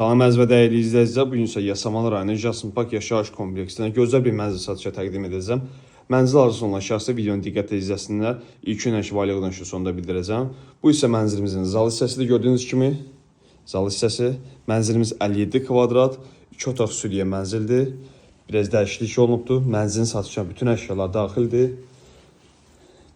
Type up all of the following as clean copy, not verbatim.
Salam əziz və dəyərli izləyicilər, bugün isə Yasamal rayonu Jasmin Park yaşayış kompleksindən gözəl bir mənzil satışa təqdim edəcəm. Mənzil arzusu olan şəxsə videonu diqqətlə izləsinlər. İlk gün valih ödənişi sonunda bildirəcəm. Bu isə mənzilimizin zal hissəsidir. Gördüyünüz kimi zal hissəsi. Mənzilimiz 57 kvadrat, 2 otaq sürüyə mənzildir. Biraz dəyişiklik olunubdur. Mənzilin satışına bütün əşyalar daxildir.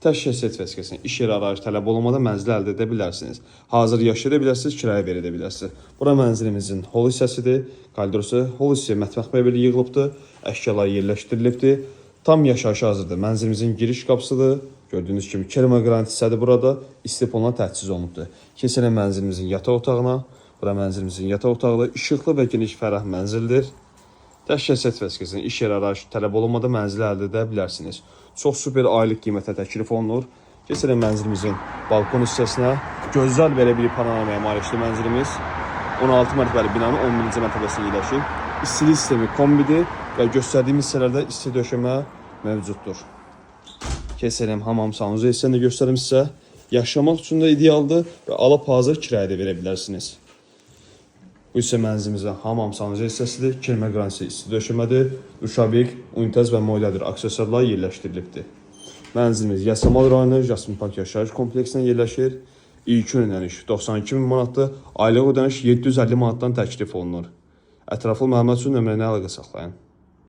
Təşkil sertifikasını iş yeri arayış tələb olunmadan mənzili əldə edə bilərsiniz. Hazır yaşaya bilərsiniz, kirayə verə bilərsiniz. Bura mənzilimizin hol hissəsidir. Koridorsa hol hissəyə mətbəx məbeli yığılıbdır. Əşyalar yerləşdirilibdir. Tam yaşayışa hazırdır. Mənzilimizin giriş qapısıdır. Gördüyünüz kimi kelima qranit hissədir burada. İstiponla təchiz olunubdur. Keçək mənzilimizin yataq otağına. Bura mənzilimizin yataq otağıdır. İşıqlı və geniş fərah mənzildir. Təşkil sertifikasını iş yeri arayış tələb olunmadan mənzili əldə edə bilərsiniz. Çox super aylıq qiymətə təklif olunur. Keçək mənzilimizin balkon hissəsinə. Gözəl belə bir panoramaya malikdir mənzilimiz. 16 mərtəbəli binanın 11-ci mərtəbəsində yerləşir. İstilik sistemi kombidir və göstərdiyim hissələrdə isti döşəmə mövcuddur. Keçək hamam sanuzu hissəsini göstərim sizə. Yaşamaq üçün də idealdır və alıb hazır kirayədə verə bilərsiniz. Bu isə mənzilimizin hamam sanucu hissəsidir. Kelmə qranisi isti döşəmədir. Duşabik, unitaz və moyladır aksesuarlar yerləşdirilibdir. Mənzilimiz Yasamal rayonu Jasmin Park yaşayış kompleksindən yerləşir. İlk gün ödəniş 92 min manatdır. Aylıq ödəniş 750 manatdan təklif olunur. Ətraflı məlumat üçün nömrəni əlaqə saxlayın.